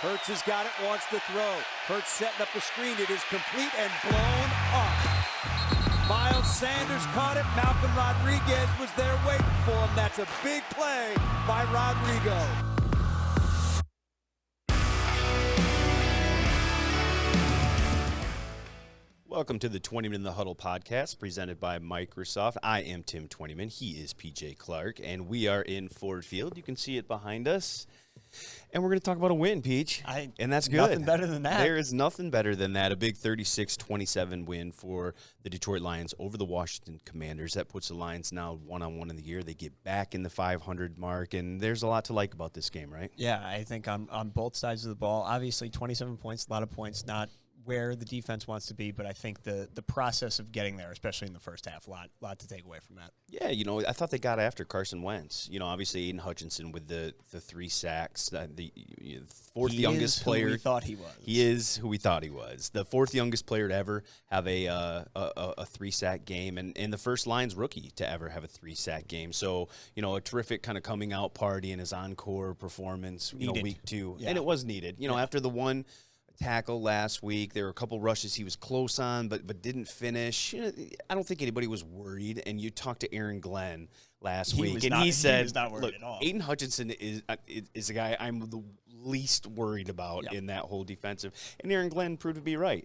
Hurts has got it, wants to throw. Hurts setting up a screen. It is complete and blown up. Miles Sanders caught it. Malcolm Rodriguez was there waiting for him. That's a big play by Rodrigo. Welcome to the Twentyman in the Huddle podcast presented by Microsoft. I am Tim Twentyman. He is PJ Clark, and we are in Ford Field. You can see it behind us. And we're going to talk about a win, Peach. And that's good. Nothing better than that. There is nothing better than that. A big 36-27 win for the Detroit Lions over the Washington Commanders. That puts the Lions now 1-1 in the year. They get back in the 500 mark, and there's a lot to like about this game, right? Yeah, I think on both sides of the ball. Obviously, 27 points, a lot of points, not where the defense wants to be, but I think the process of getting there, especially in the first half, a lot to take away from that. Yeah, I thought they got after Carson Wentz. Obviously Aidan Hutchinson with the 3 sacks, the fourth youngest player. Who we thought he was. He is who we thought he was. The 4th youngest player to ever have a 3-sack game, and the first Lions rookie to ever have a 3-sack game. So, a terrific kind of coming out party in his encore performance, week 2. Yeah. And it was needed. After the one tackle last week, there were a couple rushes he was close on, but didn't finish. I don't think anybody was worried. And you talked to Aaron Glenn last week, and he said, he was not worried "Look, at all. Aidan Hutchinson is a guy I'm the least worried about in that whole defensive." And Aaron Glenn proved to be right.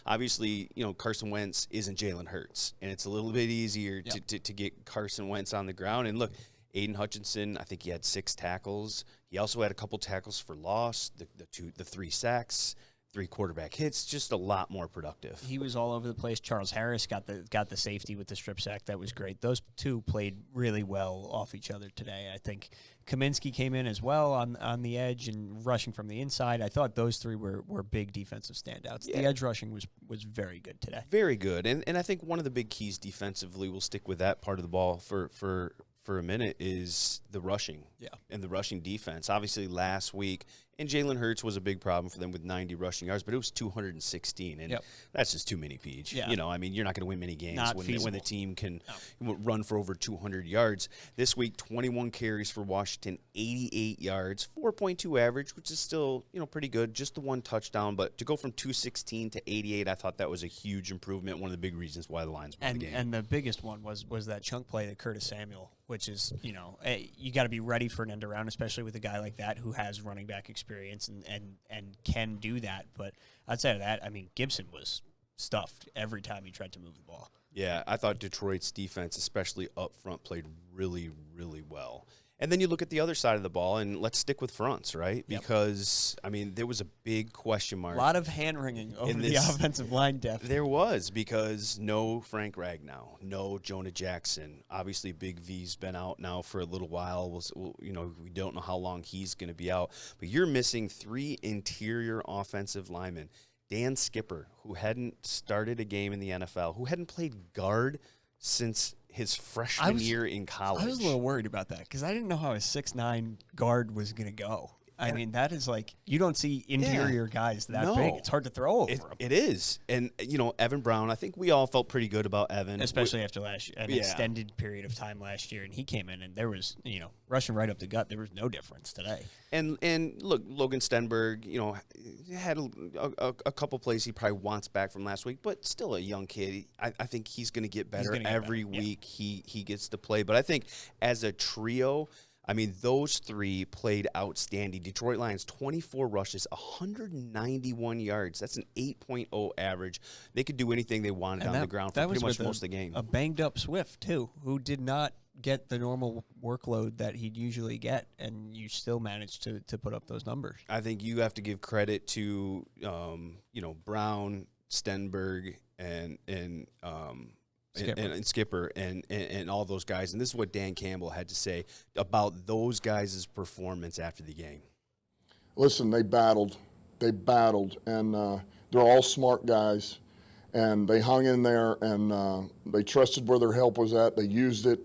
Obviously, Carson Wentz isn't Jalen Hurts, and it's a little bit easier to get Carson Wentz on the ground. And look, Aidan Hutchinson, I think he had 6 tackles. He also had a couple tackles for loss, the 3 sacks, 3 quarterback hits, just a lot more productive. He was all over the place. Charles Harris got the safety with the strip sack. That was great. Those two played really well off each other today. I think Kaminsky came in as well on the edge and rushing from the inside. I thought those 3 were big defensive standouts. Yeah. The edge rushing was very good today. Very good. And I think one of the big keys defensively, we'll stick with that part of the ball for a minute, is the rushing and the rushing defense. Obviously, last week, and Jalen Hurts was a big problem for them with 90 rushing yards, but it was 216, and that's just too many, Peach. Yeah. You're not going to win many games when the team can run for over 200 yards. This week, 21 carries for Washington, 88 yards, 4.2 average, which is still pretty good. Just the 1 touchdown, but to go from 216 to 88, I thought that was a huge improvement. One of the big reasons why the Lions won the game. And the biggest one was that chunk play to Curtis Samuel, which is, you got to be ready for an end around, especially with a guy like that who has running back experience and can do that. But outside of that, Gibson was stuffed every time he tried to move the ball. Yeah, I thought Detroit's defense, especially up front, played really, really well. And then you look at the other side of the ball, and let's stick with fronts, right? Because, there was a big question mark. A lot of hand-wringing over the offensive line depth. There was, because no Frank Ragnow, no Jonah Jackson. Obviously, Big V's been out now for a little while. We don't know how long he's going to be out. But you're missing 3 interior offensive linemen. Dan Skipper, who hadn't started a game in the NFL, who hadn't played guard since his freshman year in college. I was a little worried about that because I didn't know how a 6'9" guard was going to go. That is like, you don't see interior guys that big. It's hard to throw over them. It is. And, Evan Brown, I think we all felt pretty good about Evan. Especially after an extended period of time last year. And he came in and there was, rushing right up the gut. There was no difference today. And look, Logan Stenberg, had a couple plays he probably wants back from last week, but still a young kid. I think he's going to get better every week he gets to play. But I think as a trio, those 3 played outstanding. Detroit Lions, 24 rushes, 191 yards. That's an 8.0 average. They could do anything they wanted on the ground for pretty much most of the game. A banged-up Swift, too, who did not get the normal workload that he'd usually get, and you still managed to put up those numbers. I think you have to give credit to, Brown, Stenberg, and Skipper and all those guys. And this is what Dan Campbell had to say about those guys' performance after the game. Listen, they battled, and they're all smart guys, and they hung in there, and they trusted where their help was at. They used it.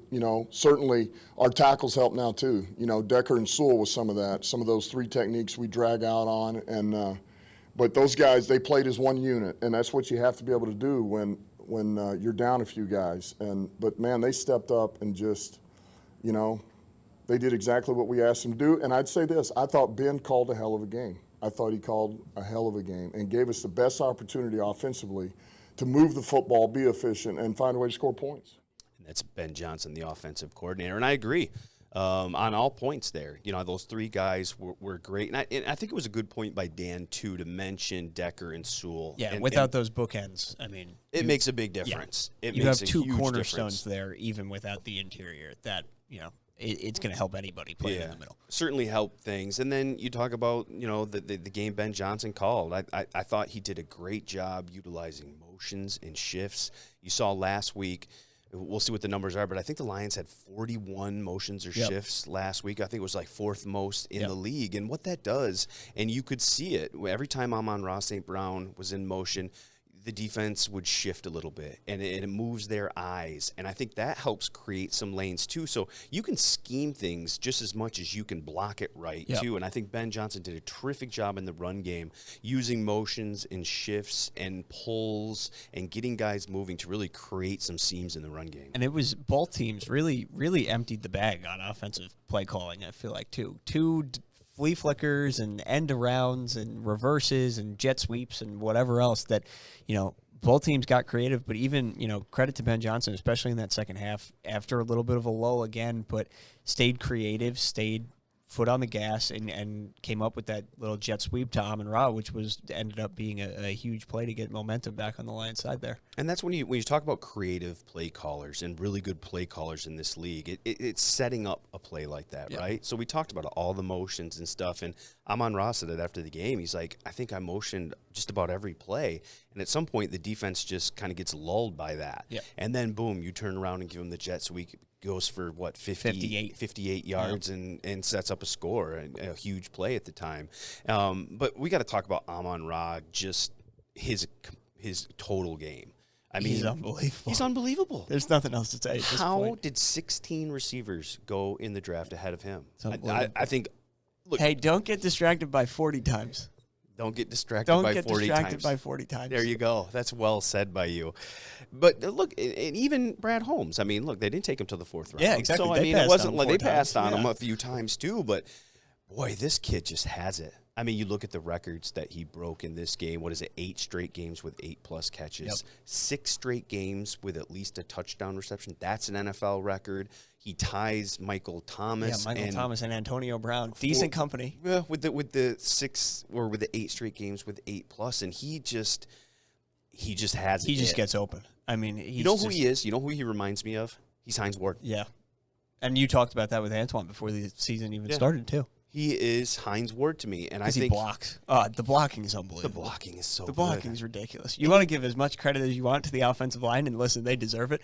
Certainly our tackles help now too. Decker and Sewell was some of that, some of those 3 techniques we drag out on, and but those guys, they played as one unit, and that's what you have to be able to do when you're down a few guys. But man, they stepped up and just, they did exactly what we asked them to do. And I'd say this, I thought Ben called a hell of a game. I thought he called a hell of a game and gave us the best opportunity offensively to move the football, be efficient, and find a way to score points. And that's Ben Johnson, the offensive coordinator, and I agree on all points there. You know, those three guys were great, and I think it was a good point by Dan, too, to mention Decker and Sewell. Yeah, and, without those bookends, I mean. It makes a big difference. Yeah. You have two cornerstones there, even without the interior, that, you know, it's going to help anybody playing in the middle. Certainly help things. And then you talk about, you know, the game Ben Johnson called. I thought he did a great job utilizing motions and shifts. You saw last week, we'll see what the numbers are, but I think the Lions had 41 motions or shifts last week. I think it was like fourth most in the league. And what that does, and you could see it, every time Amon-Ra St. Brown was in motion, the defense would shift a little bit, and it moves their eyes. And I think that helps create some lanes, too. So you can scheme things just as much as you can block it right, too. And I think Ben Johnson did a terrific job in the run game, using motions and shifts and pulls and getting guys moving to really create some seams in the run game. And it was both teams really emptied the bag on offensive play calling, I feel like, too. Two flea flickers and end arounds and reverses and jet sweeps and whatever else that, you know, both teams got creative, but even, you know, credit to Ben Johnson, especially in that second half, after a little bit of a lull again, but stayed creative, stayed foot on the gas, and came up with that little jet sweep to Amon-Ra, which ended up being a huge play to get momentum back on the Lions side there. And that's when you talk about creative play callers and really good play callers in this league, it's setting up a play like that, right? So we talked about all the motions and stuff, and Amon-Ra said it after the game. He's like, I think I motioned just about every play, and at some point the defense just kind of gets lulled by that. And then, boom, you turn around and give him the jet sweep. Goes for, 58 yards and sets up a score, a huge play at the time. But we got to talk about Amon-Ra, just his total game. I mean, he's unbelievable. He's unbelievable. There's nothing else to say. How did 16 receivers go in the draft ahead of him? I think, look. Hey, don't get distracted by 40 times. Don't get distracted by 40 times. There you go. That's well said by you. But look, and even Brad Holmes. I mean, look, they didn't take him to the fourth round. Yeah, exactly. So, I mean, it wasn't like they passed on him a few times too. But, boy, this kid just has it. I mean, you look at the records that he broke in this game. What is it? 8 straight games with 8+ catches. 6 straight games with at least a touchdown reception. That's an NFL record. He ties Michael Thomas. Yeah, Michael Thomas and Antonio Brown. Decent company. Yeah, with the 6 or with the 8 straight games with 8+, and he just has it. He just gets open. I mean, you know who he is? You know who he reminds me of? He's Hines Ward. Yeah. And you talked about that with Antoine before the season even started, too. He is Hines Ward to me, and I think he blocks. The blocking is unbelievable. The blocking is so good. The blocking is ridiculous. You want to give as much credit as you want to the offensive line, and listen, they deserve it.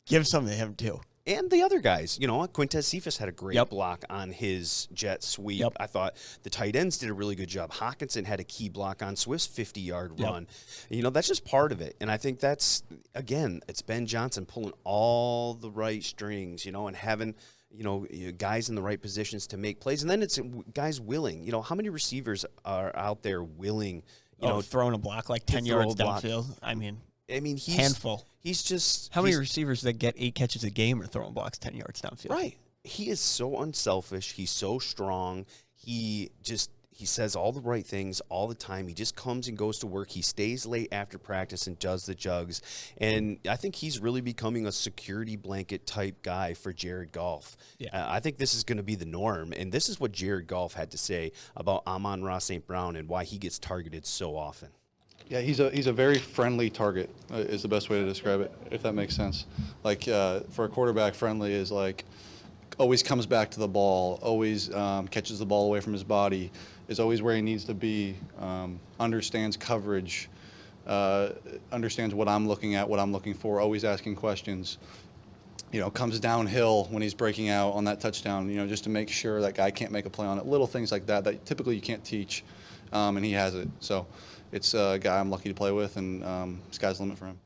Give some to him, too. And the other guys, you know, Quintez Cephas had a great block on his jet sweep. I thought the tight ends did a really good job. Hawkinson had a key block on Swift's 50-yard run. You know, that's just part of it. And I think that's, again, it's Ben Johnson pulling all the right strings, you know, and having, you know, guys in the right positions to make plays. And then it's guys willing. You know, how many receivers are out there willing, you know, throwing a block like 10 yards downfield? I mean, handful. He's just how many receivers that get 8 catches a game are throwing blocks 10 yards downfield? Right. He is so unselfish. He's so strong. He says all the right things all the time. He just comes and goes to work. He stays late after practice and does the jugs. And I think he's really becoming a security blanket type guy for Jared Goff. I think this is going to be the norm. And this is what Jared Goff had to say about Amon-Ra St. Brown and why he gets targeted so often. Yeah, he's a very friendly target is the best way to describe it, if that makes sense. Like for a quarterback, friendly is like always comes back to the ball, always catches the ball away from his body, is always where he needs to be, understands coverage, understands what I'm looking at, what I'm looking for, always asking questions. You know, comes downhill when he's breaking out on that touchdown, you know, just to make sure that guy can't make a play on it. Little things like that that typically you can't teach, and he has it. So it's a guy I'm lucky to play with, and sky's the limit for him.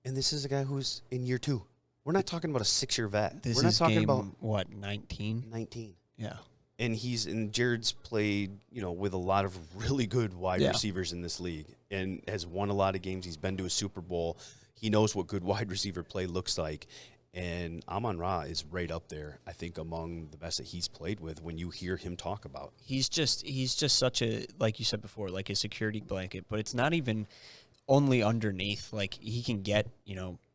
And this is a guy who's in year 2. We're not talking about a 6-year vet. We're not talking about what, 19? 19. Yeah. And Jared's played, you know, with a lot of really good wide receivers in this league and has won a lot of games. He's been to a Super Bowl. He knows what good wide receiver play looks like. And Amon-Ra is right up there, I think, among the best that he's played with when you hear him talk about. He's just such a, like you said before, like a security blanket, but it's not even only underneath. Like, he can get,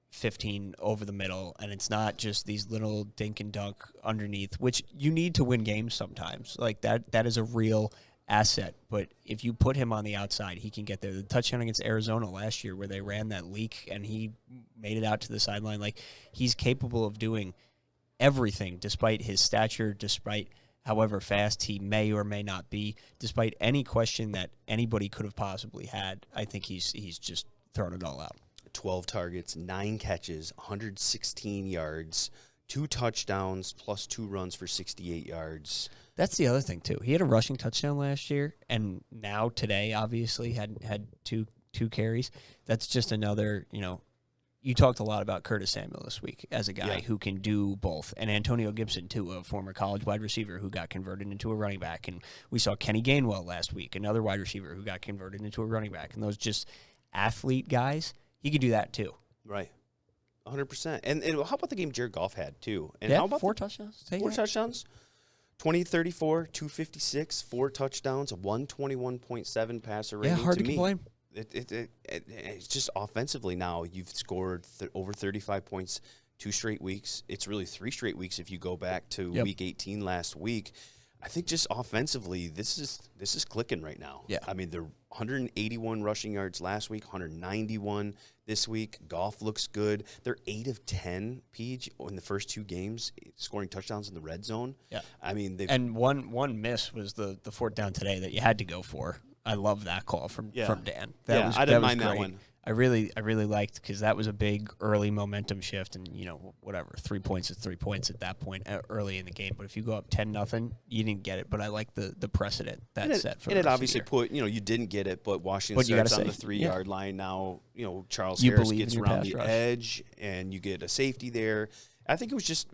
15 over the middle, and it's not just these little dink and dunk underneath, which you need to win games sometimes. Like, that is a real asset, but if you put him on the outside, he can get there. The touchdown against Arizona last year where they ran that leak and he made it out to the sideline, like, he's capable of doing everything despite his stature, despite however fast he may or may not be, despite any question that anybody could have possibly had. I think he's just thrown it all out. 12 targets, 9 catches, 116 yards, 2 touchdowns, plus 2 runs for 68 yards. That's the other thing, too. He had a rushing touchdown last year, and now today, obviously, had two carries. That's just another, you talked a lot about Curtis Samuel this week as a guy who can do both. And Antonio Gibson, too, a former college wide receiver who got converted into a running back. And we saw Kenny Gainwell last week, another wide receiver who got converted into a running back. And those just athlete guys, he could do that, too. Right. 100%. And how about the game Jared Goff had, too? And yeah, how about 4 touchdowns? 4 touchdowns? 20-34, 256, 4 touchdowns, a 121.7 passer rating. Yeah, hard to me, complain. It's just offensively now. You've scored over 35 points 2 straight weeks. It's really 3 straight weeks if you go back to Week 18 last week. I think just offensively, this is clicking right now. Yeah. I mean, they're 181 rushing yards last week, 191 this week. Goff looks good. They're 8 of 10, Peach, in the first 2 games, scoring touchdowns in the red zone. Yeah. I mean, and one miss was the 4th down today that you had to go for. I love that call from Dan. I didn't mind that one. I really liked, because that was a big early momentum shift, and 3 points is 3 points at that point early in the game. But if you go up 10-0, you didn't get it. But I like the precedent that set for. And it obviously put you didn't get it, but Washington starts on the 3-yard line now. Charles Harris gets around the edge, and you get a safety there. I think it was just.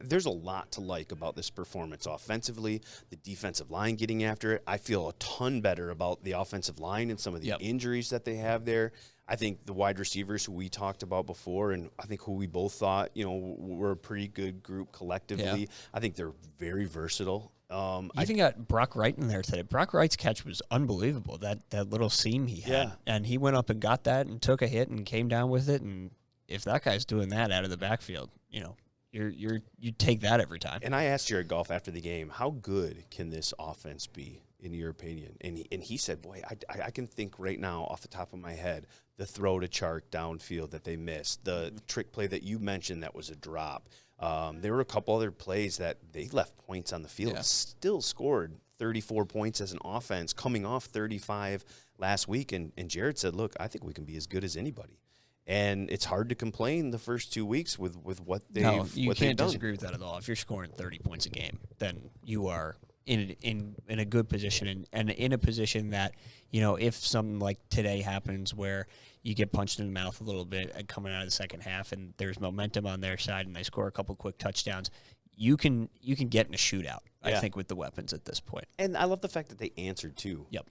There's a lot to like about this performance offensively, the defensive line getting after it. I feel a ton better about the offensive line and some of the injuries that they have there. I think the wide receivers who we talked about before, and I think who we both thought, were a pretty good group collectively. Yeah. I think they're very versatile. You even got Brock Wright in there today. Brock Wright's catch was unbelievable, that little seam he had. Yeah. And he went up and got that and took a hit and came down with it. And if that guy's doing that out of the backfield, you take that every time. And I asked Jared Goff after the game, how good can this offense be, in your opinion? And he said, boy, I can think right now off the top of my head, the throw to Chark downfield that they missed, the trick play that you mentioned that was a drop. There were a couple other plays that they left points on the field, still scored 34 points as an offense, coming off 35 last week. And Jared said, look, I think we can be as good as anybody. And it's hard to complain the first 2 weeks with what they've done. You can't disagree with that at all. If you're scoring 30 points a game, then you are in a good position and in a position that, if something like today happens where you get punched in the mouth a little bit and coming out of the second half and there's momentum on their side and they score a couple quick touchdowns, you can get in a shootout, I think, with the weapons at this point. And I love the fact that they answered too. Yep.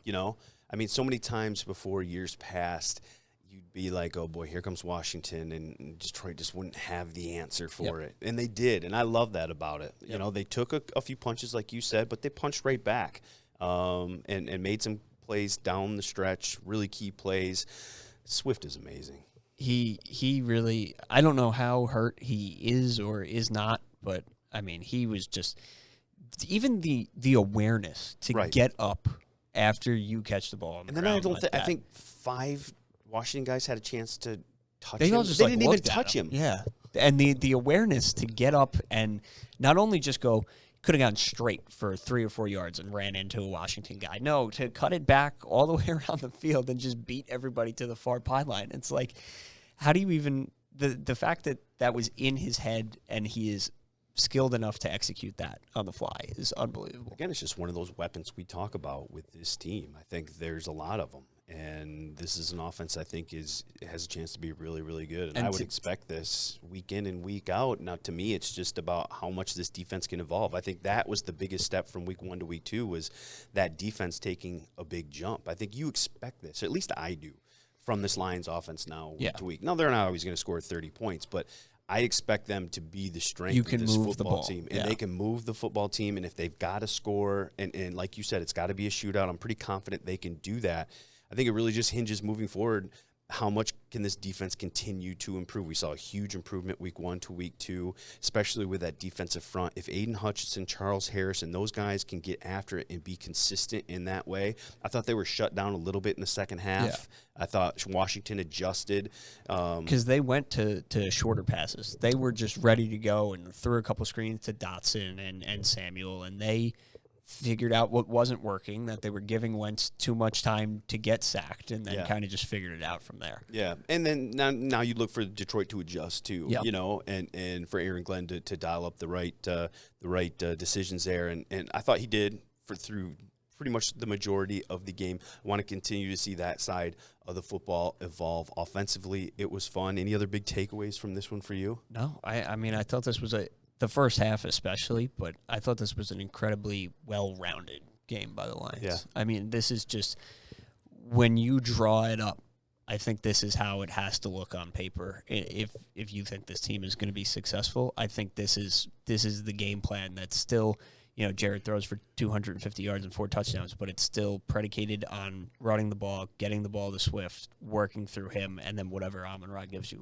I mean, so many times before, years past, you'd be like, oh, boy, here comes Washington, and Detroit just wouldn't have the answer for it. And they did, and I love that about it. Yep. They took a few punches, like you said, but they punched right back and made some plays down the stretch, really key plays. Swift is amazing. He really – I don't know how hurt he is or is not, but, I mean, he was just – even the awareness to get up after you catch the ball on the ground. And then I think 5 – Washington guys had a chance to touch him. They didn't even touch him. Yeah. And the awareness to get up and not only just go, could have gone straight for 3 or 4 yards and ran into a Washington guy. No, to cut it back all the way around the field and just beat everybody to the far pylon. It's like, how do you even the fact that was in his head and he is skilled enough to execute that on the fly is unbelievable. Again, it's just one of those weapons we talk about with this team. I think there's a lot of them. And this is an offense I think has a chance to be really, really good. And I would expect this week in and week out. Now, to me, it's just about how much this defense can evolve. I think that was the biggest step from week 1 to week 2 was that defense taking a big jump. I think you expect this, or at least I do, from this Lions offense now week to week. Now, they're not always going to score 30 points, but I expect them to be the strength You of can this move the football ball. team. And Yeah. they can move the football team. And if they've got to score, and like you said, it's got to be a shootout, I'm pretty confident they can do that. I think it really just hinges moving forward. How much can this defense continue to improve? We saw a huge improvement week 1 to week 2, especially with that defensive front. If Aidan Hutchinson, Charles Harris, and those guys can get after it and be consistent in that way, I thought they were shut down a little bit in the second half. Yeah. I thought Washington adjusted. Because they went to shorter passes. They were just ready to go and threw a couple screens to Dotson and Samuel, and they figured out what wasn't working, that they were giving Wentz too much time to get sacked, and then kind of just figured it out from there. Yeah, and then now you look for Detroit to adjust too, Yep. you know, and for Aaron Glenn to dial up the right decisions there, and I thought he did through pretty much the majority of the game. I want to continue to see that side of the football evolve. Offensively, it was fun. Any other big takeaways from this one for you? No, I mean, I thought this was the first half especially, but I thought this was an incredibly well-rounded game by the Lions. Yeah. I mean, this is just, when you draw it up, I think this is how it has to look on paper. If you think this team is going to be successful, I think this is the game plan that's still, you know, Jared throws for 250 yards and 4 touchdowns, but it's still predicated on running the ball, getting the ball to Swift, working through him, and then whatever Amon-Ra gives you.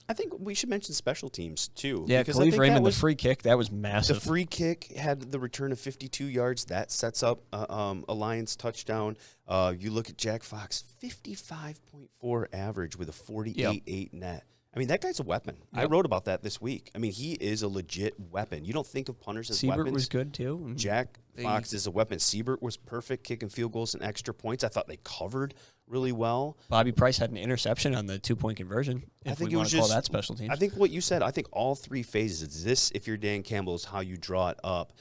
I think we should mention special teams too. Yeah, because I Khalif think Raymond, that was, the free kick, that was the massive. free kick had the return of 52 yards. That sets up a Lions touchdown. You look at Jack Fox, 55.4 average with a 48.8 net. I mean, that guy's a weapon. I wrote about that this week. I mean, he is a legit weapon. You don't think of punters as Siebert weapons. was good, too. Jack Fox is a weapon. Siebert was perfect, kicking field goals and extra points. I thought they covered really well. Bobby Price had an interception on the 2-point conversion, I if think we it want was to call just, that special teams. I think what you said, I think all 3 phases. This, if you're Dan Campbell, is how you draw it up.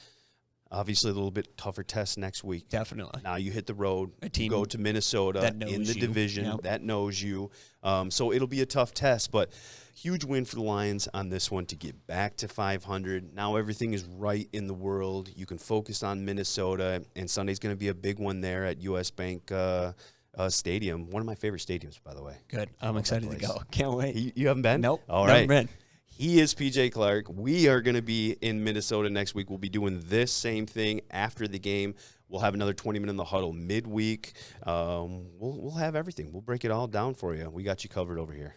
Obviously, a little bit tougher test next week. Definitely. Now you hit the road. A team you go to Minnesota that knows in the you. division Yep. that knows you. So it'll be a tough test, but huge win for the Lions on this one to get back to 500. Now everything is right in the world. You can focus on Minnesota, and Sunday's going to be a big one there at U.S. Bank Stadium. One of my favorite stadiums, by the way. Good. I'm excited to place. go. Can't wait. You haven't been? Nope. All never right. been. He is PJ Clark. We are going to be in Minnesota next week. We'll be doing this same thing after the game. We'll have another 20-minute in the huddle midweek. We'll have everything. We'll break it all down for you. We got you covered over here.